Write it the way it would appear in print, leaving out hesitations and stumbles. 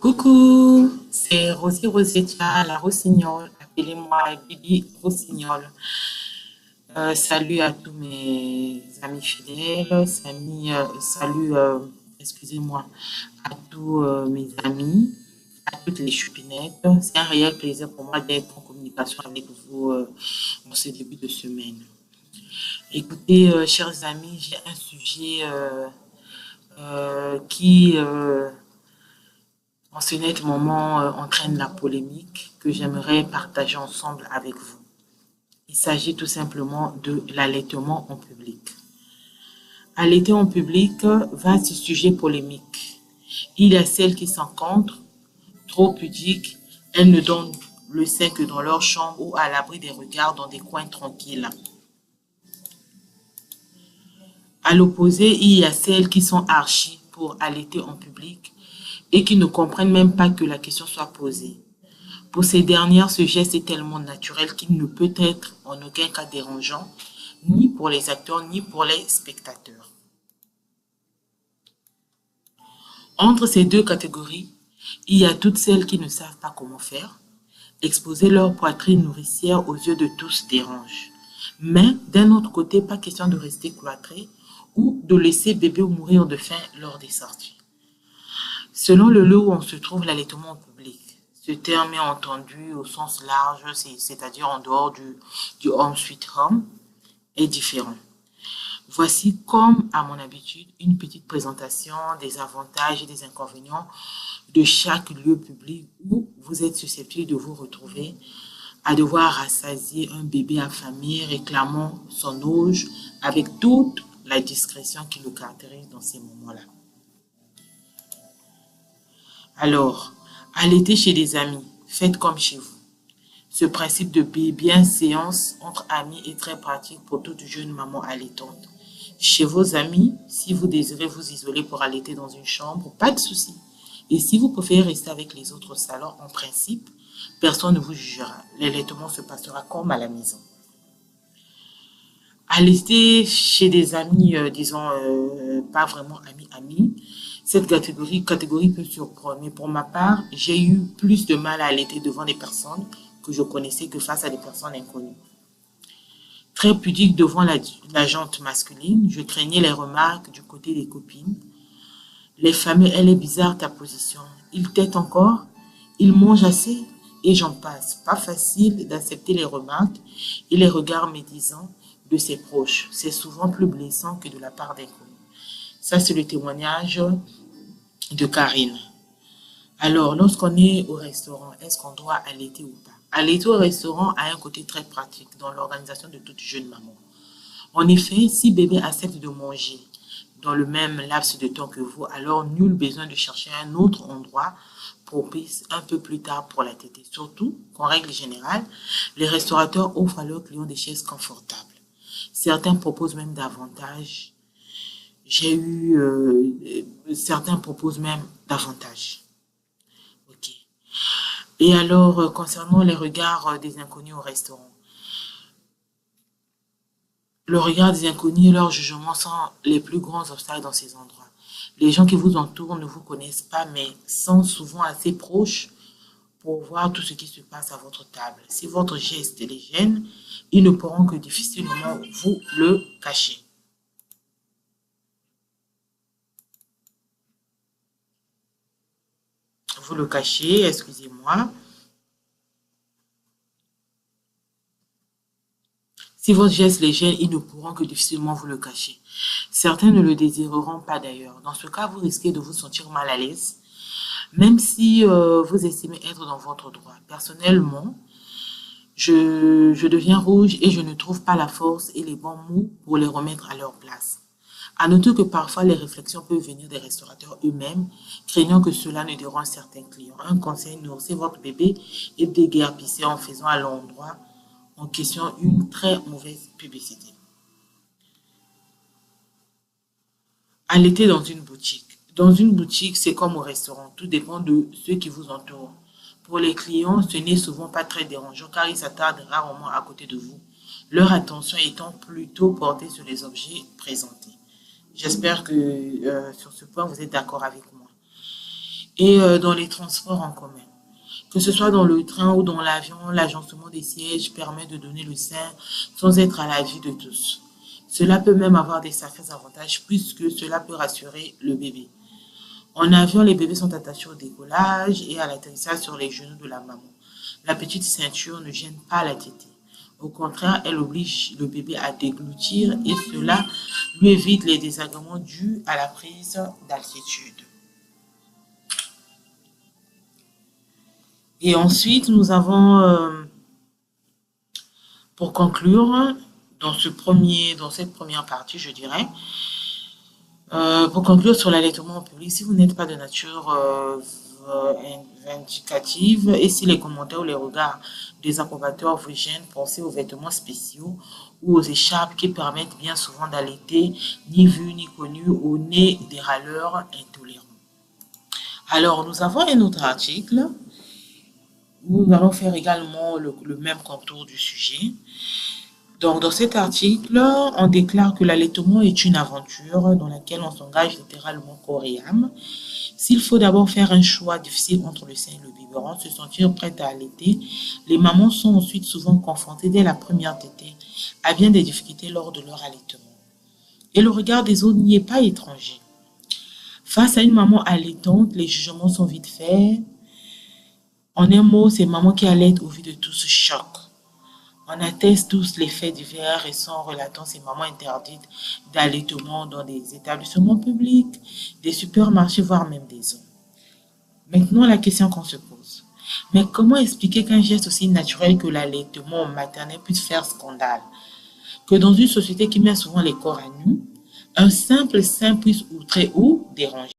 Coucou, c'est Rosie Rosetia, la Rossignol. Appelez-moi Bibi Rossignol. Salut à tous mes amis fidèles, salut, excusez-moi, à tous mes amis, à toutes les choupinettes. C'est un réel plaisir pour moi d'être en communication avec vous en ce début de semaine. Écoutez, chers amis, j'ai un sujet qui en ce net moment entraîne la polémique que j'aimerais partager ensemble avec vous. Il s'agit tout simplement de l'allaitement en public. Allaiter en public, vaste sujet polémique. Il y a celles qui s'en contre, trop pudiques, elles ne donnent le sein que dans leur chambre ou à l'abri des regards dans des coins tranquilles. À l'opposé, il y a celles qui sont archi pour allaiter en public et qui ne comprennent même pas que la question soit posée. Pour ces dernières, ce geste est tellement naturel qu'il ne peut être en aucun cas dérangeant, ni pour les acteurs, ni pour les spectateurs. Entre ces deux catégories, il y a toutes celles qui ne savent pas comment faire. Exposer leur poitrine nourricière aux yeux de tous dérange. Mais d'un autre côté, pas question de rester cloîtré ou de laisser bébé mourir de faim lors des sorties. Selon le lieu où on se trouve, l'allaitement en public. Ce terme est entendu au sens large, c'est-à-dire en dehors du home sweet home, est différent. Voici, comme à mon habitude, une petite présentation des avantages et des inconvénients de chaque lieu public où vous êtes susceptible de vous retrouver à devoir rassasier un bébé affamé réclamant son auge avec toute la discrétion qui le caractérise dans ces moments-là. Alors, allaiter chez des amis, faites comme chez vous. Ce principe de bienséance entre amis est très pratique pour toute jeune maman allaitante. Chez vos amis, si vous désirez vous isoler pour allaiter dans une chambre, pas de souci. Et si vous préférez rester avec les autres salons, en principe, personne ne vous jugera. L'allaitement se passera comme à la maison. Allaiter chez des amis, disons, pas vraiment amis, cette catégorie peut surprendre. Mais pour ma part, j'ai eu plus de mal à allaiter devant des personnes que je connaissais que face à des personnes inconnues. Très pudique devant la gente masculine, je craignais les remarques du côté des copines. Les fameux, elle est bizarre ta position. Il t'aide encore, il mange assez, et j'en passe. Pas facile d'accepter les remarques et les regards médisants de ses proches. C'est souvent plus blessant que de la part d'inconnus. Ça, c'est le témoignage de Karine. Alors, lorsqu'on est au restaurant, est-ce qu'on doit allaiter ou pas? Allaiter au restaurant a un côté très pratique dans l'organisation de toute jeune maman. En effet, si bébé accepte de manger dans le même laps de temps que vous, alors nul besoin de chercher un autre endroit propice un peu plus tard pour la tétée. Surtout qu'en règle générale, les restaurateurs offrent à leurs clients des chaises confortables. Certains proposent même davantage. Certains proposent même davantage. Ok. Et alors, concernant les regards des inconnus au restaurant, le regard des inconnus et leur jugement sont les plus grands obstacles dans ces endroits. Les gens qui vous entourent ne vous connaissent pas, mais sont souvent assez proches pour voir tout ce qui se passe à votre table. Si votre geste les gêne, ils ne pourront que difficilement vous le cacher. Vous le cachez, excusez-moi. Si votre geste les gêne, ils ne pourront que difficilement vous le cacher. Certains ne le désireront pas d'ailleurs. Dans ce cas, vous risquez de vous sentir mal à l'aise, même si vous estimez être dans votre droit. Personnellement, je deviens rouge et je ne trouve pas la force et les bons mots pour les remettre à leur place. À noter que parfois les réflexions peuvent venir des restaurateurs eux-mêmes, craignant que cela ne dérange certains clients. Un conseil, nourrissez votre bébé et déguerpissez en faisant à l'endroit en question une très mauvaise publicité. Allaiter dans une boutique. Dans une boutique, c'est comme au restaurant. Tout dépend de ceux qui vous entourent. Pour les clients, ce n'est souvent pas très dérangeant car ils s'attardent rarement à côté de vous, leur attention étant plutôt portée sur les objets présentés. J'espère que sur ce point, vous êtes d'accord avec moi. et dans les transports en commun. Que ce soit dans le train ou dans l'avion, l'agencement des sièges permet de donner le sein sans être à la vue de tous. Cela peut même avoir des sacrés avantages puisque cela peut rassurer le bébé. En avion, les bébés sont attachés au décollage et à l'atterrissage sur les genoux de la maman. La petite ceinture ne gêne pas la tétée. Au contraire, elle oblige le bébé à déglutir et cela lui évite les désagréments dus à la prise d'altitude. Et ensuite, nous avons, pour conclure, dans cette première partie, je dirais, pour conclure sur l'allaitement en public, si vous n'êtes pas de nature vindicative et si les commentaires ou les regards des approbateurs vous gênent, pensez aux vêtements spéciaux ou aux écharpes qui permettent bien souvent d'allaiter, ni vu ni connu, au nez des râleurs intolérants. Alors, nous avons un autre article. Nous allons faire également le même contour du sujet. Donc, dans cet article, on déclare que l'allaitement est une aventure dans laquelle on s'engage littéralement corps et âme. S'il faut d'abord faire un choix difficile entre le sein et le biberon, se sentir prête à allaiter, les mamans sont ensuite souvent confrontées dès la première tétée à bien des difficultés lors de leur allaitement. Et le regard des autres n'y est pas étranger. Face à une maman allaitante, les jugements sont vite faits. En un mot, c'est maman qui allaite au vu de tout ce choc. On atteste tous les faits divers récents relatant ces mamans interdites d'allaitement dans des établissements publics, des supermarchés, voire même des zones. Maintenant, la question qu'on se pose. Mais comment expliquer qu'un geste aussi naturel que l'allaitement maternel puisse faire scandale? Que dans une société qui met souvent les corps à nu, un simple sein puisse outrer ou déranger?